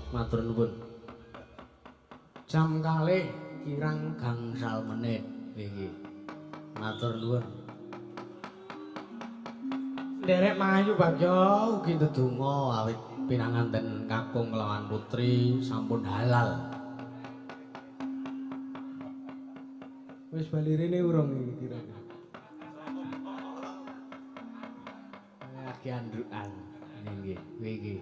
Matur nuwun. Jam kalih kirang gangsal menit iki. Matur nuwun. Nderek Mayu Bagyo ugi ndedonga awit pinanganten kakung kelawan putri sampun halal. Wis bali rene urung iki kira-kira. Lagi andrukan. Nggih, iki.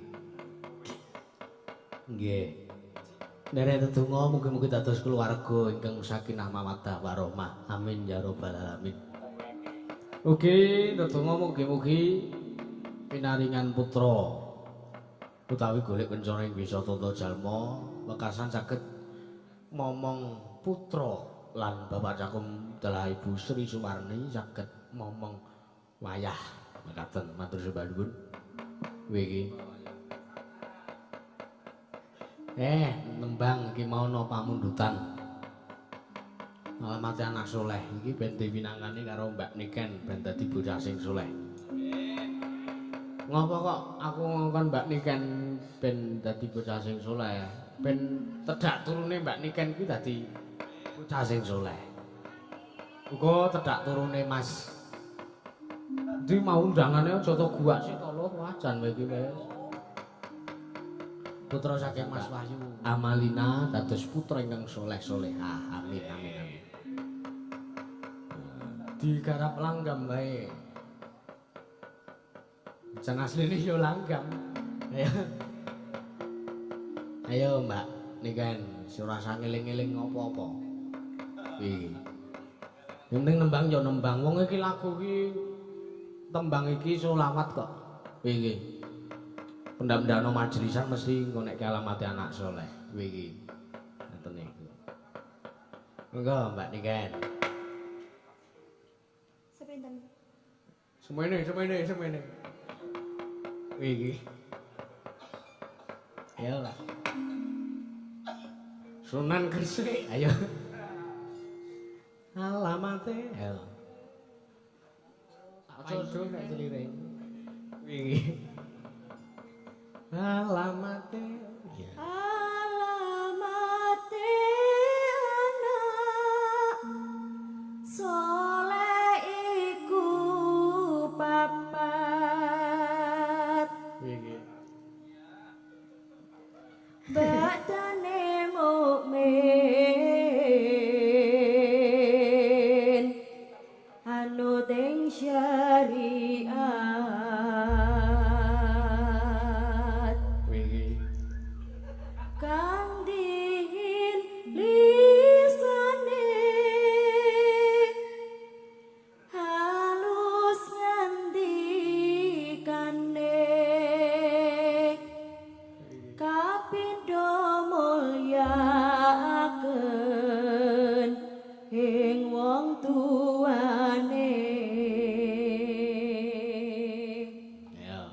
Nggih. Nderek ndedonga mugi-mugi dados keluarga ingkang sakinah mawaddah warahmah. Amin ya rabbal alamin. Ugi ndedonga mugi-mugi pinaringan putra utawi golek kencana ing bisa tata jalma wekasan saged momong putra lan bapak cakum dalah Ibu Sri Sumarni saged momong wayah mekaten matur sembah nuwun. Iki nembang iki mauna pamundutan alamat anak soleh iki ben dipinangani karo Mbak Niken ben dadi bocah sing soleh. Ngopo kok aku ngongkon Mbak Niken ben dadi bocah sing soleh? Ben tedak turune Mbak Niken kuwi dadi bocah sing soleh. Uga tedak turune Mas. Ndi mau undangane aja to guak sik to lho wajan kowe iki wis. Putra saking Mas Wahyu Amalina dados putra ingkang soleh-solehah. Amin amin amin. Digarap langgam bae. Jan asline yo langgam. Ayo. Ayo Mbak Niken, ora usah ngeling-eling apa-apa. Iki. Yang penting nembang yo nembang. Wong iki lagu iki tembang iki selawat kok. Iki. Pendam-pendano majelisan mesti engko nek alamate anak soleh. Iki. Ngoten niku. Monggo Mbak Niken. Semene. Iki. Ayo lah. Sunan Gresik, ayo. Alamate, ayo. Aja nek celiring. Iki. Alamate. Alamate anak soleh iku papat. Iki. Badane mukmin anu deng syariat Wingi. kang dihin lisane halus ngendikane kapindho mulyakaken ing wong tuane Ya.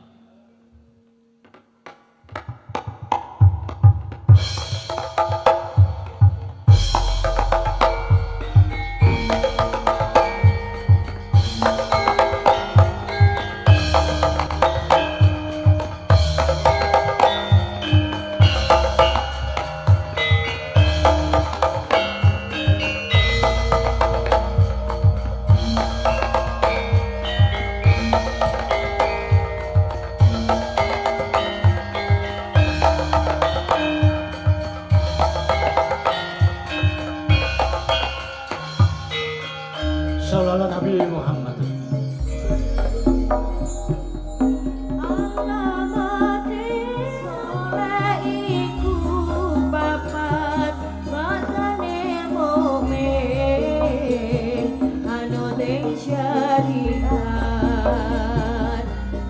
Sallallahu Nabi Muhammad. alamate soleh iku papat matane mukmin anut ing syariat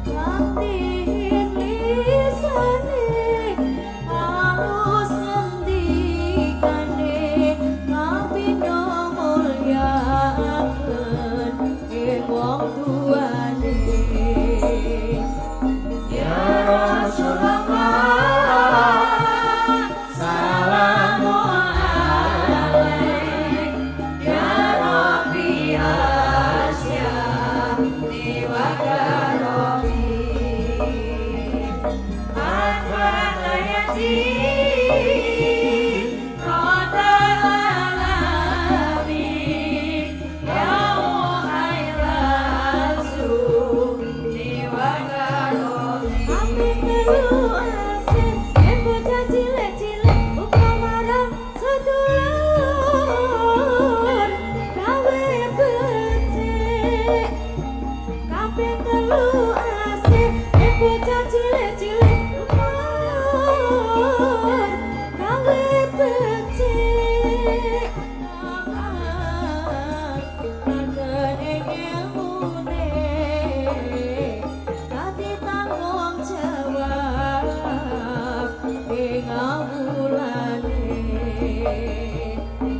kang dihin lisane halus ngendikane kapindho mulyakaken ing wong tuane ya Rasulullah salamu alaik ya Rabbi Asyam wa karomi Al-Fatayati Rada alamin ya Muhammad Rasul wa karomi Api telu asin bocah cilik-cilik buka marang sedulur gawe becik kabeh telu asih bocah cilik-cilik umur gawe becik Lagen ing ilmune dadi tanggung jawab ing awulane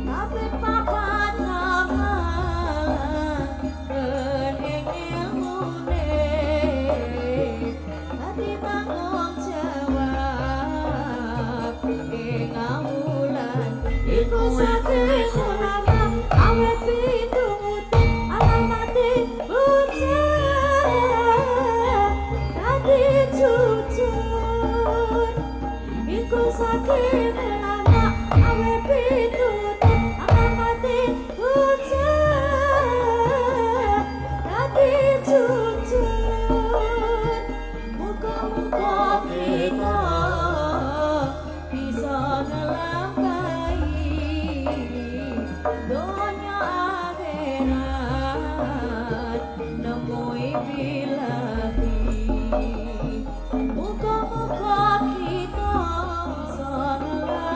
kabeh papat ngamaken ing ilmune dadi tanggung jawab ing awulan iku saking ulama awet pitungute alamate bocah dadi jujur iku saking ulama awet pitungute alamate bocah dadi jujur muga-muga kita bisa ngelangkai donya akhirat nemui bilahi muga-muga kita bisa ngelangkai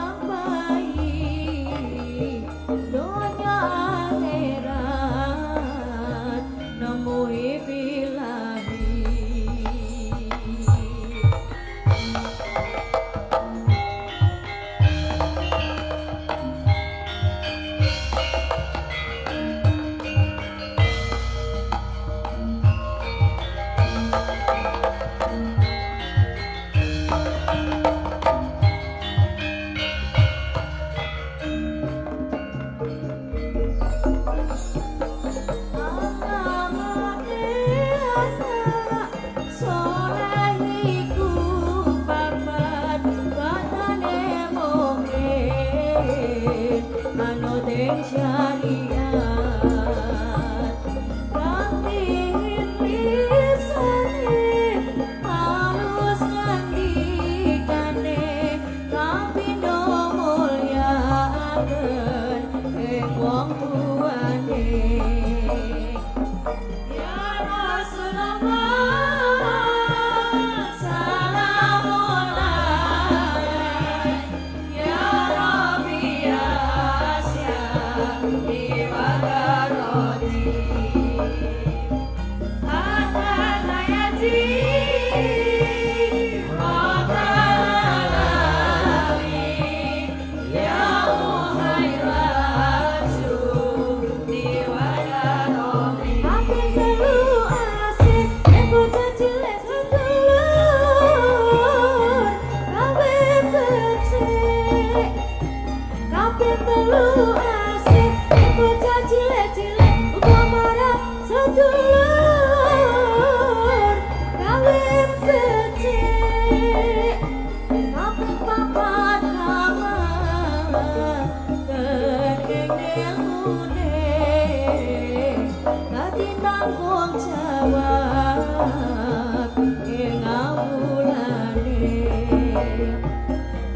jawab ing awulane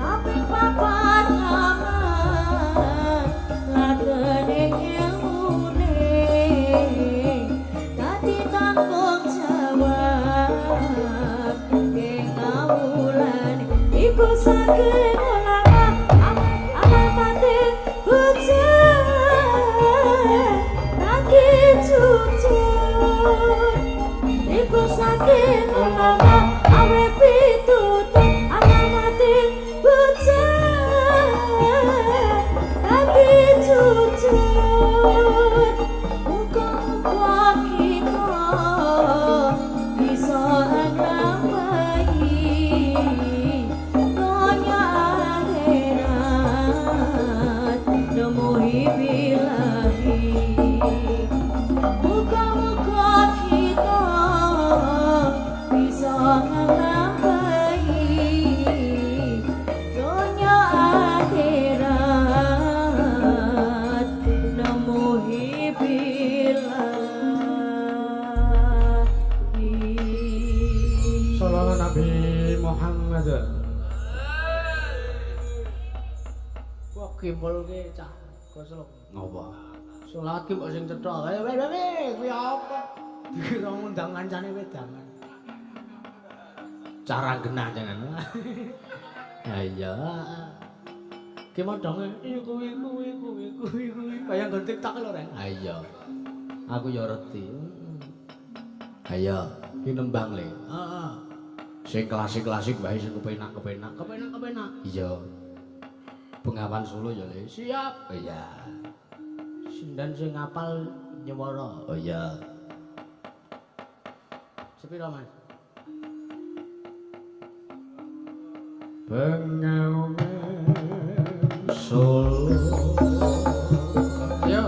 tapi papat aman lagene ilmune dadi tanggung jawab ing awulane iku saking amamate bocah lagi jujur iku saking ulama awe pitutur amamate bocah lagi jujur muga-muga kita bisa nglampahi donya akhirat nemuhi bilahi muga-muga kita bisa nglampahi donya akhirat nemuhi bilahi Sallallahu Nabi Muhammad. Kok kimpul ki cah goslok. Ngopo? Salat ki mbok sing cethok. Kuwi apa? Dikira ngundang kancane wedangan. Cara genah jangan. Ha iya. Ki modonge kuwi. Kaya nggon TikTok lho, Reng. Ha iya. Aku ya reti. Ayo, ki nembang le. Heeh. Sing klasik-klasik wae sing kepenak. Iya. Bengawan Solo ya le. Siap. Oh iya. Sindan sing ngapal nyewara. Oh iya. Sepira, Mas? Bengawan Solo. Yo.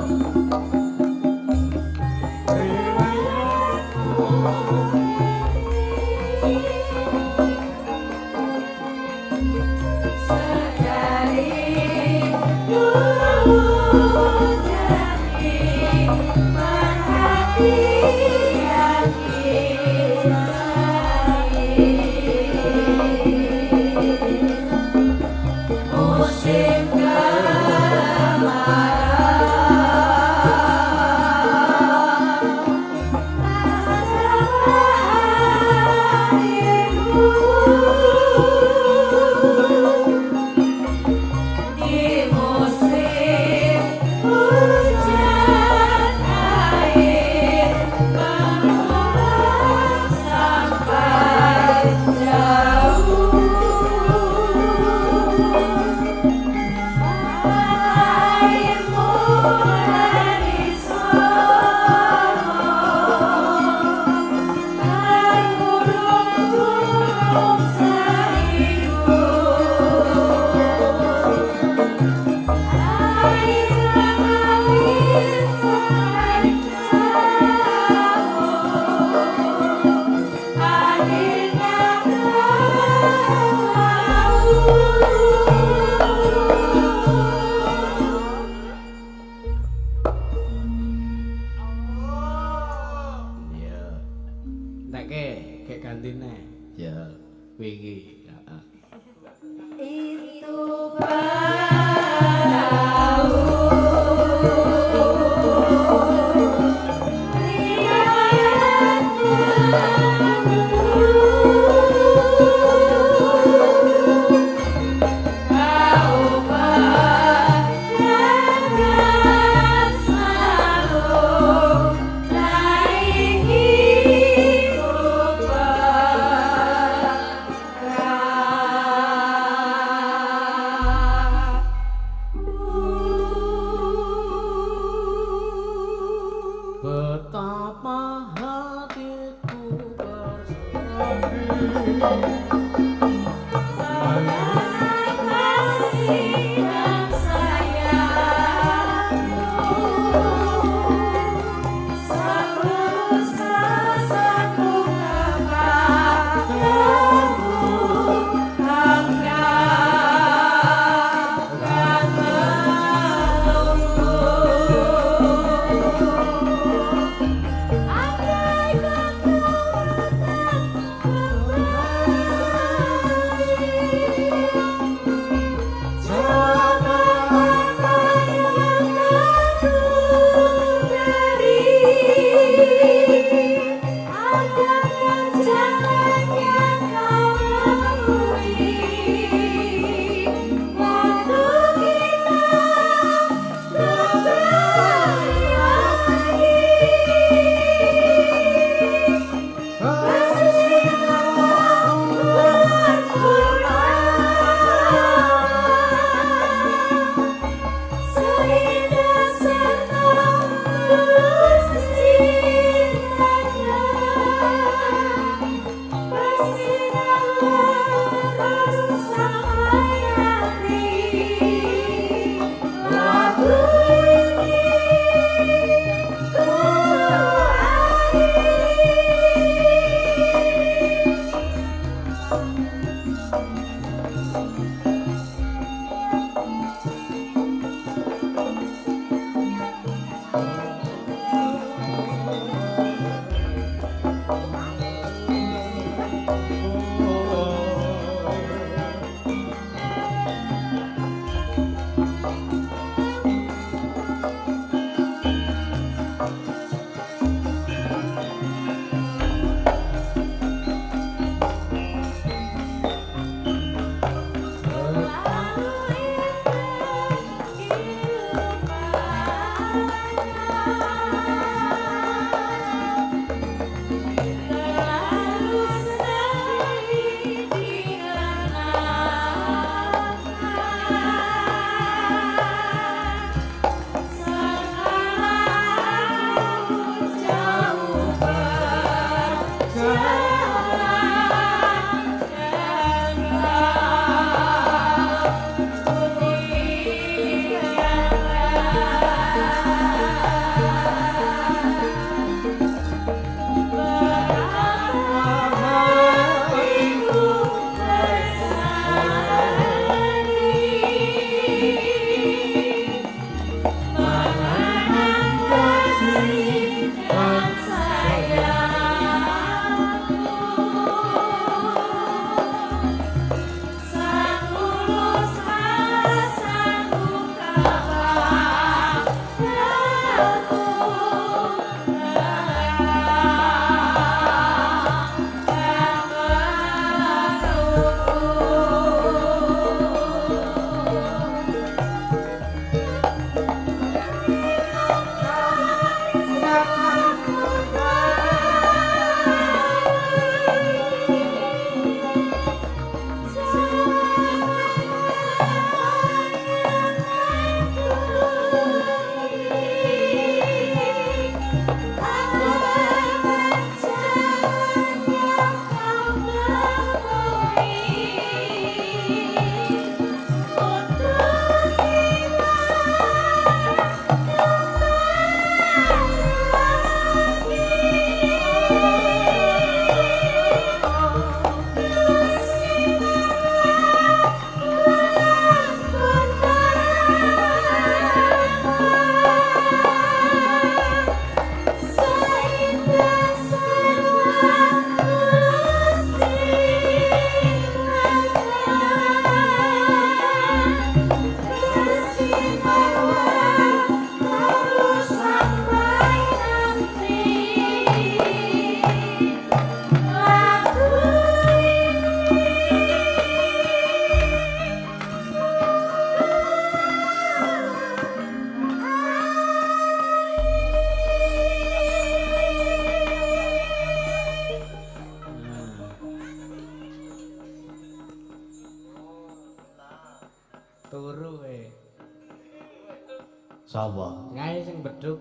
Sapa? Kae sing beduk.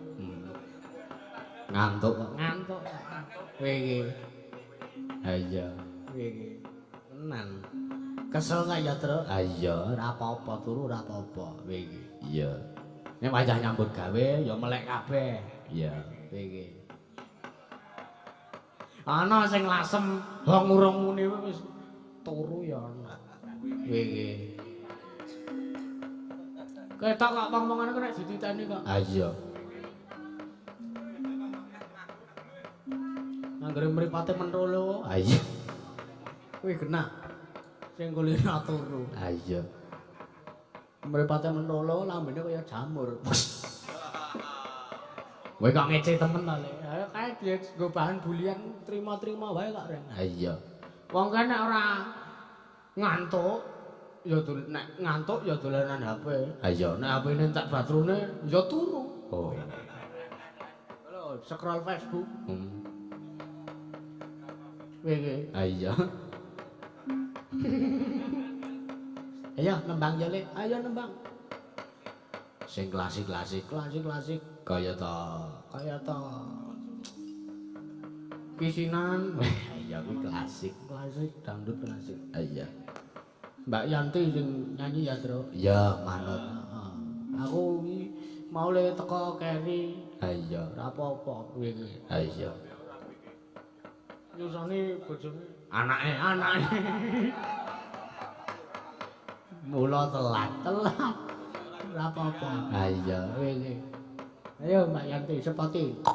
Ngantuk kok. Ngantuk. Kowe iki. Ha iya. Kowe iki. Tenan. Kesel gak ya, Tru? Ah iya, ora apa-apa, turu ora apa-apa. Kowe iki. Iya. Nek wajah nyambut gawe ya melek kabeh. Iya, kowe iki. Ana sing lasem ngurung muni wis turu ya ana. Kowe iki. Ketok kok wong-wongane kok nek dititeni kok. Ah iya. Anggere mripate mentolo. Ah iya. Kuwi kena sing kulino turu. Ah iya. Mripate mentolo lambene kaya jamur. Kowe kok ngece temen ta, Le? Ayo kae dienggo bahan bulian trima-trima wae kok, Ren. Ah iya. Wong kan nek ora ngantuk ya nek ngantuk ya dolanan HP. Ah iya, nek HP-ne tak batrone ya turu. Oh. Lho, scroll Facebook. Wege. Ah iya. Ayo nembang ya, Le. Ayo nembang. Sing klasik-klasik kaya ta Kisinan. Iya kuwi klasik dangdut klasik. Ah iya. Mbak Yanti sing nyanyi ya, Tru. Iya, manut. Aku iki mau le teko keri. Ah iya, ora apa-apa kuwi iki. Ah iya. Nyusoni bojone anake. Mula telat. Ora apa-apa. Ah iya, kuwi iki. Ayo Mbak Yanti sepati.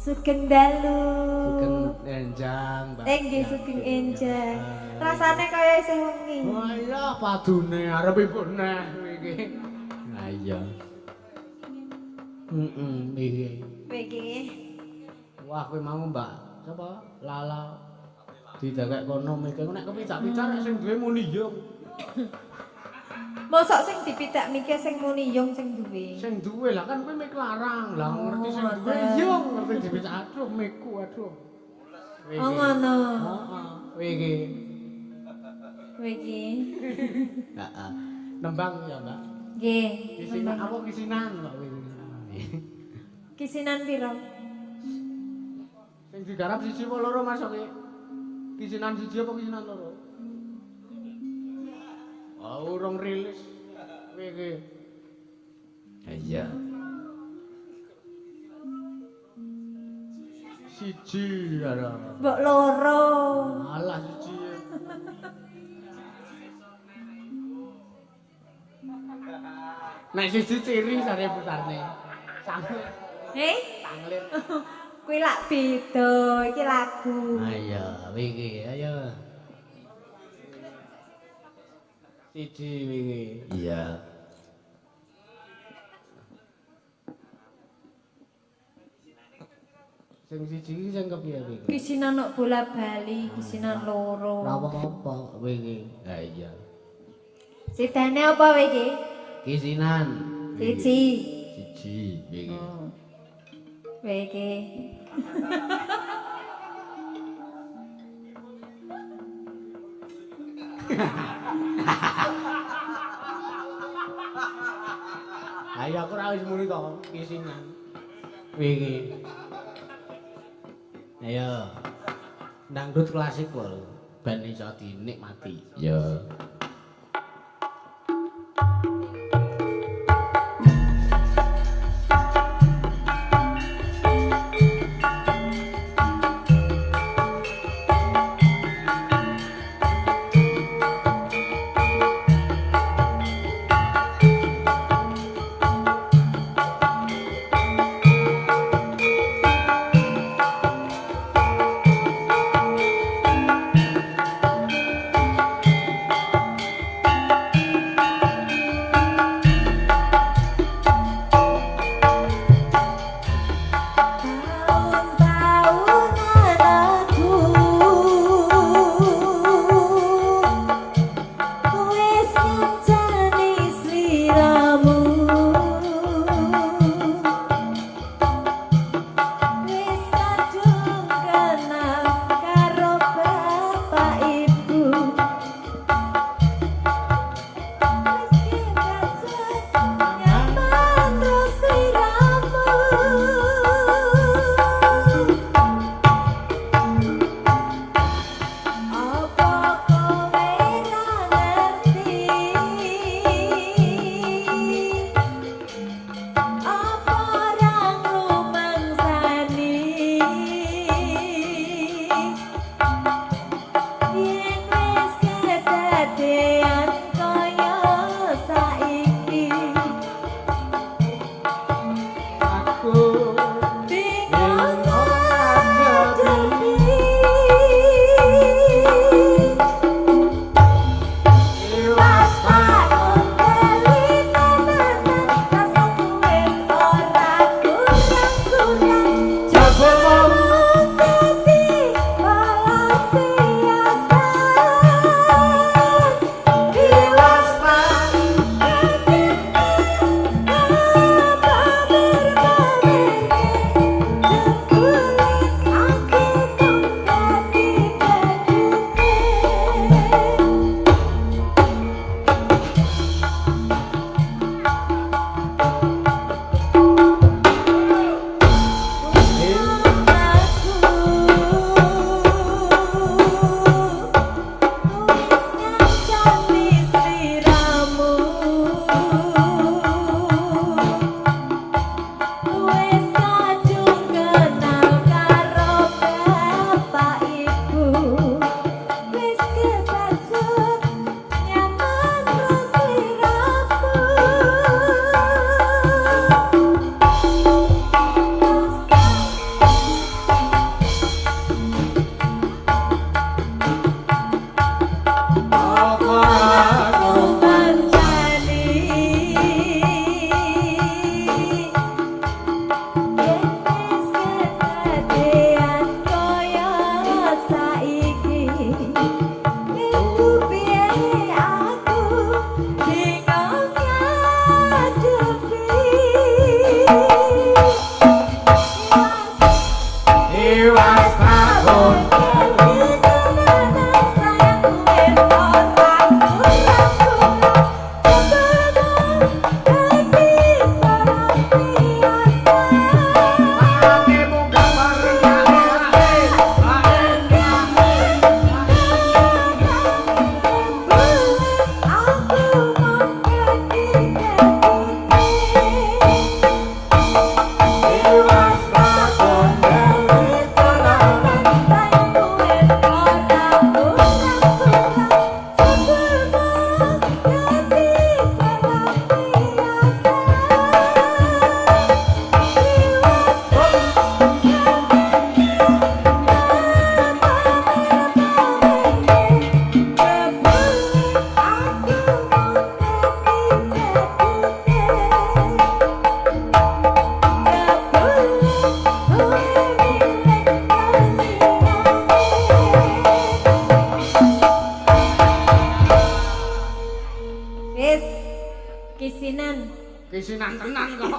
Sugeng dalu. Sugeng enjang, Mbak. Nggih sugeng enjang. Rasane kaya isih wengi. Wah iya padune arep ibu neh iki. Lah iya. Iki. Iki. Wah kowe mau Mbak, sapa? Lala. Didakek kono mikir nek kepicak-picak nek sing duwe muni yo. Mosok sing dipidak mikir sing muni yung sing duwe. Sing duwe lah kan kowe mik larang. Lah ngerti sing duwe yo ngerti dipicak aduh miku aduh. Oh ngono. Heeh. Iki. Iki. Heeh. Nembang ya, Mbak. Nggih. Kisinan apa kisinan kok kowe. Kisinan piro? Sing digarap siji apa loro masuke? Kisinan siji apa kisinan loro? Oh, urung rilis. Kowe iki. Iya. Siji ara. Mbok loro. Alah siji. Nek siji ciri sare putarne. Sanglir. Sanglir. Kuwi lak beda, iki lagu. Ayo, iki ayo. Siji wingi. Iya. Sing siji iki sing kepiye iki? Kisinan nok bola bali, kisinan loro. Ora apa-apa wingi. Ha iya. Sidane apa wingi? Kisinan. Siji. Siji wingi. Wingi. Ayo aku ora wis muni to kisinan. Wingi. Ayo. Dangdut klasik wae. Ben iso dinikmati. Ya.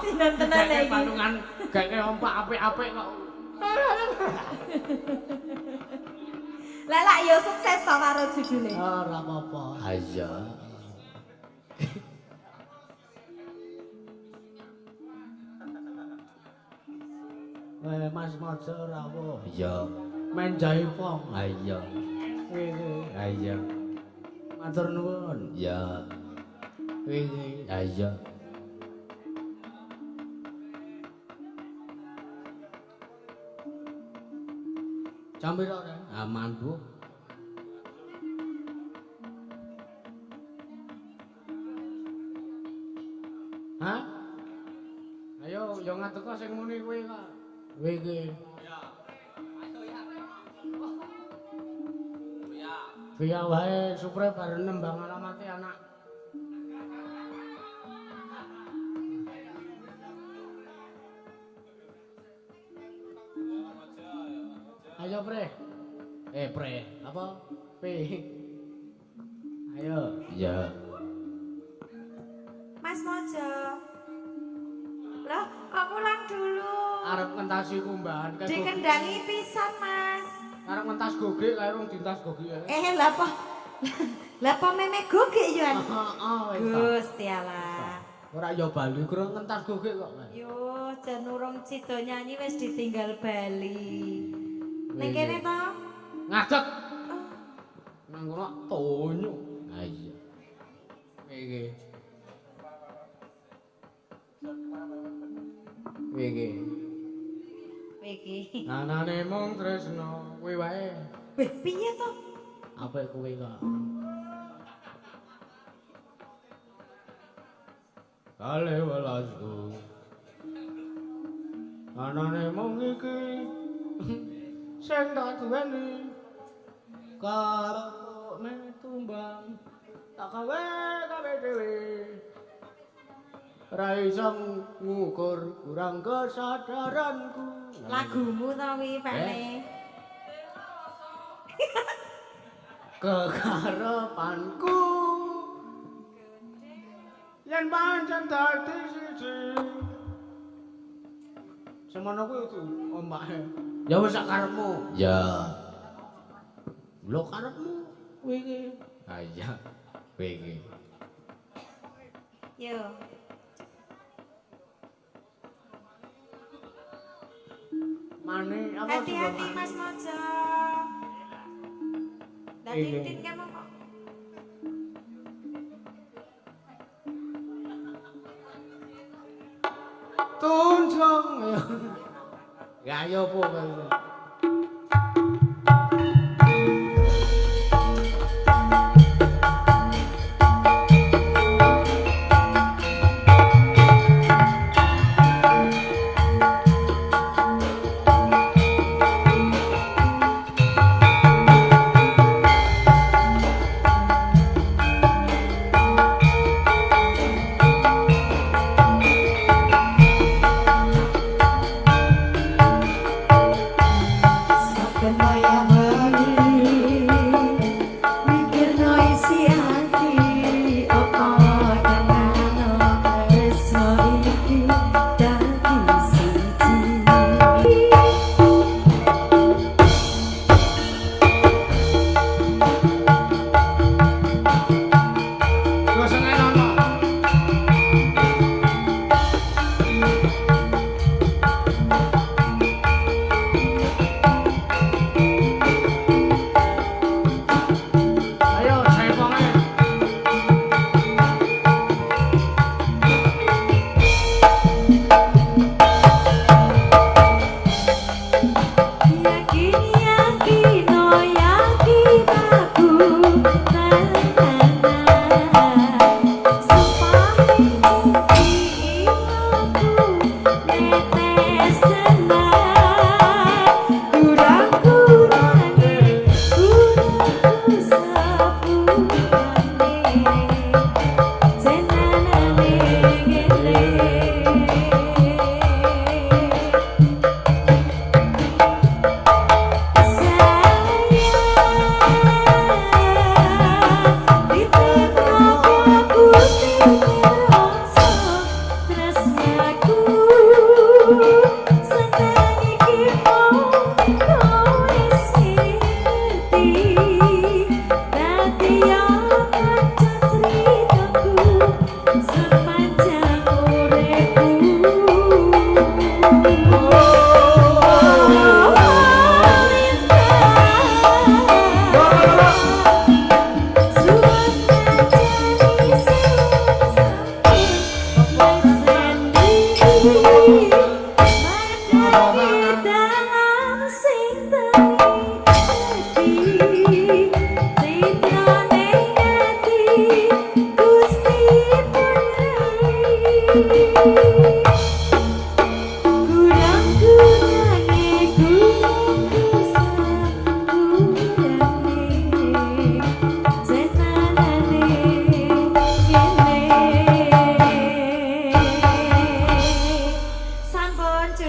Sinan tenan Kayak iki. balungan, kayak ompak apik-apik kok. Lah yo sukses to karo judule. Ora apa-apa. Ayo. Mas Mojo rawuh. Iya. Main jaipong. Ayo. Ayo. Matur nuwun. Ya. Ayo. Campir ora? Aman, Bu. Hah? Ayo, yo ngateko sing muni kuwi kok. Kowe iki. Via wae supre bar nembang alamate anak. Ayo pre. Pre, apa? P. Ayo. Iya. Mas Mojo. Loh, kok pulang dulu? Arep ngentasi kumbahan kae. Dikendangi pisan, Mas. Arep ngentas gogek kae rong dintas gogek. Lah apa? Lah apa meme gogek yo an? Heeh, wis. Gusti Allah. Ora yo Bali kurang ngentas gogek kok. Yo, jan urung cito nyanyi wis ditinggal Bali. Ning kene to? Ngadeg. Nang kono tonyo. Ha iya. Iki. Iki. Iki. Anane mung tresno kuwi wae. Weh, piye to? Apik kuwi kok. Kale welasku. Anane mung iki. Sing tak duweni. Karo tumbang tak gawe dhewe. Ra iso ngukur kurang kesadaranku. Lagumu to wi Pane. Kekarepanku yen pancen dadi siji. Semono kuwi itu ombake. Ya wis sak karepmu. Ya. Lho karepmu kowe iki. Ha iya. Kowe iki. Yo. Mane apa Hati-hati Mas Mojo. Dadi Iya. tin kamu kok. tunjung. Ya ayo po.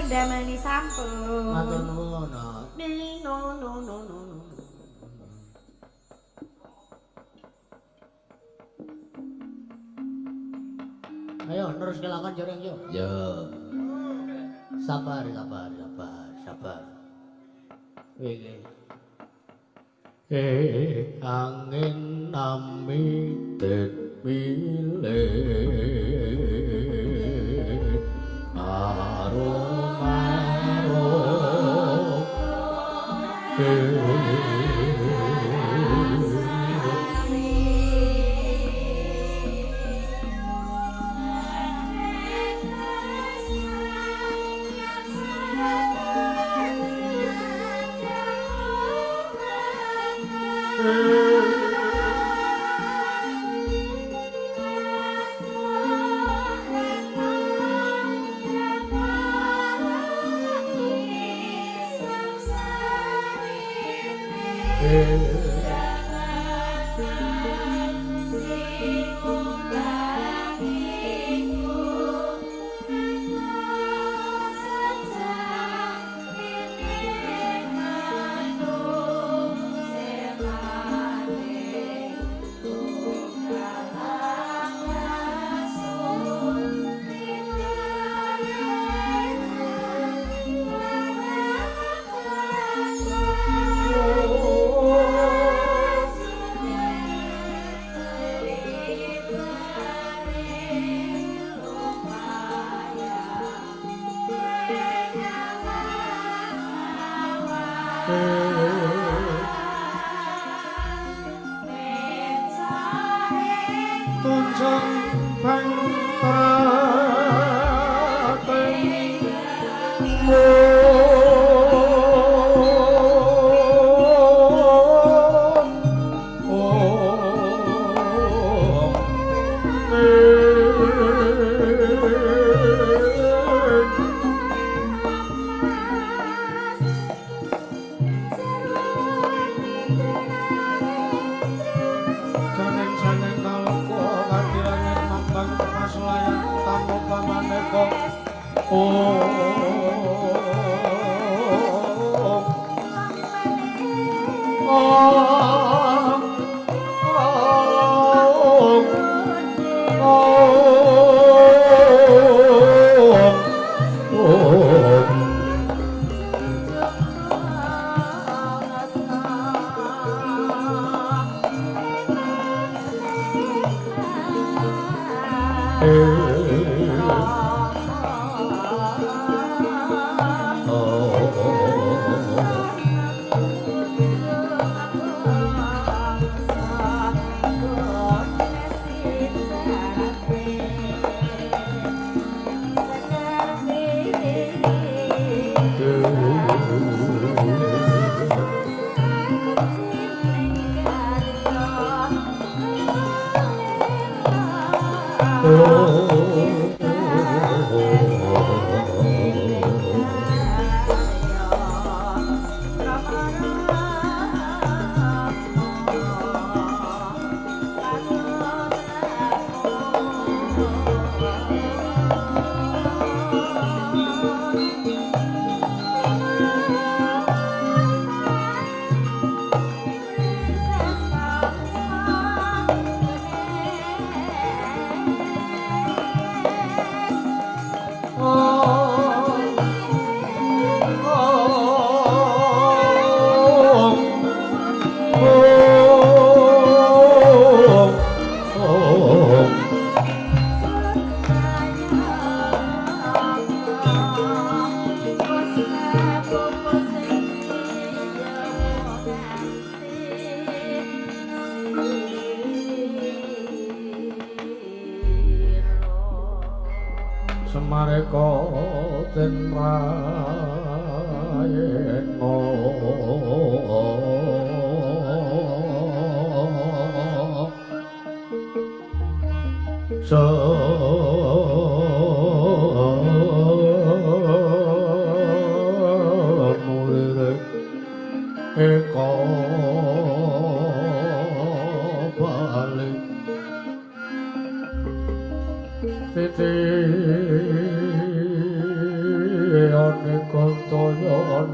ndamani sampun. Matur nuwun. No. Ayo terus kelakon joreng yo. Yo. Sabar. Wih. Angin nami milih arum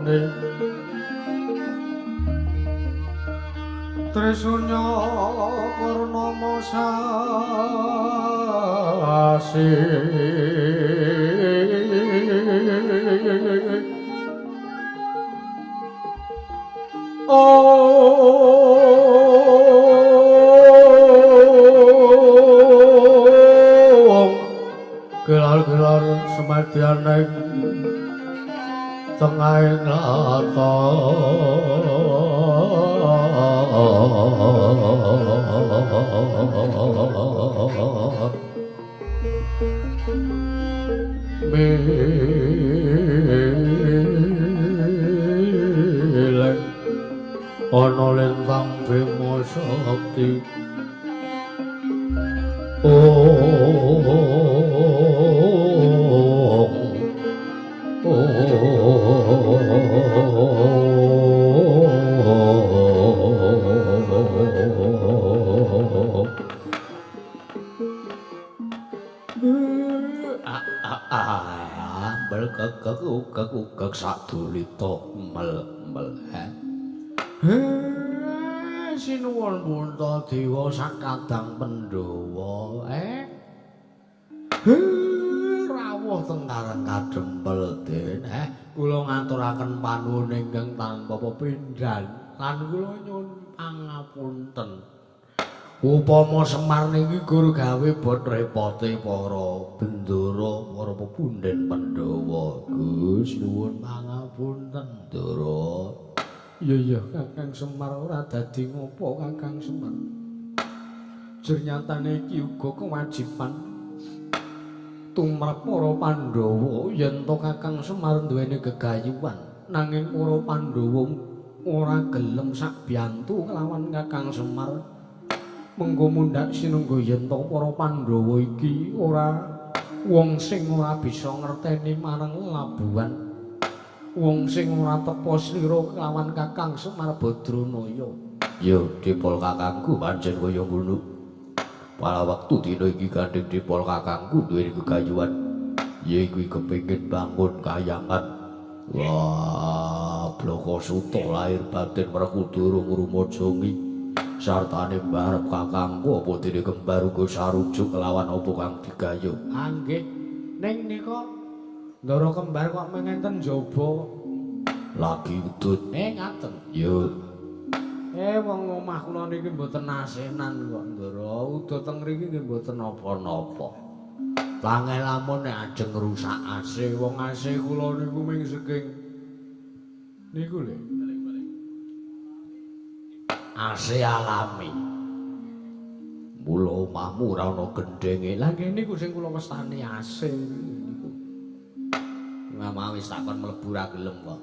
muni Trisunya Purnama sasi gelar-gelar semedyan ing tengahing lata milih ana lintang Bima Sakti Ugek sadulita mel sinuwun Puntadewa sakadang Pandhawa rawuh teng Karang Kadempel Den kula ngaturaken panuwun ingkang tanpa pepindhan lan kula nyuwun pangapunten upama Semar niki gur gawe bot repote para bendara para pepundhen Pandhawa Gus nyuwun pangapunten Ndara iya Kakang Semar ora dadi ngopo Kakang Semar jernyatane iki uga kewajiban tumrap para Pandhawa yen to Kakang Semar duweni gegayuhan nanging para Pandhawa ora gelem sak biyantu kelawan Kakang Semar mengko mundhak sinungga yen to para Pandhawa iki ora wong sing ora bisa ngerteni marang labuhan wong sing ora tepa slira kelawan Kakang Semar Badranaya ya dipol kakangku pancen kaya ngono pala wektu dina iki gandeng dipol kakangku duweni gegayuhan yaiku kepengin bangun kayangan wah Bloko Suta lahir batin Werkudara ngrumajangi sartane mbarep kakangku apa dene kembar uga sarujuk kelawan apa kang digaya nggih ning nika Ndara kembar kok mengenten jaba lagi udut ngaten ya wong omah kula niki mboten asenan kok Ndara udut teng mriki nggih mboten napa-napa tangeh lamun nek ajeng ngrusak AC wong AC kula niku ming saking niku lho AC alami. Mula omahmu ora ana gendhenge. Lah kene niku sing kula wastani AC niku. Mama wis takon mlebu ra gelem kok.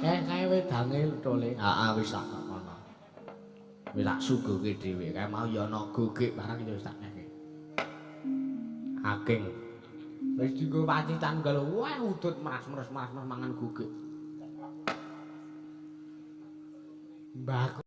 Kae wedange tole. Heeh wis tak kono. Wis tak suguhke dhewe. Kae mau ya ana gogek barang ya wis tak kene. Aking. Wis dienggo pacitan galo. Wah udut meras-meres mangan gogek. Mbah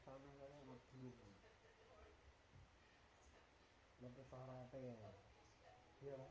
sana kaya mlebu. Lepas sorate. Iya.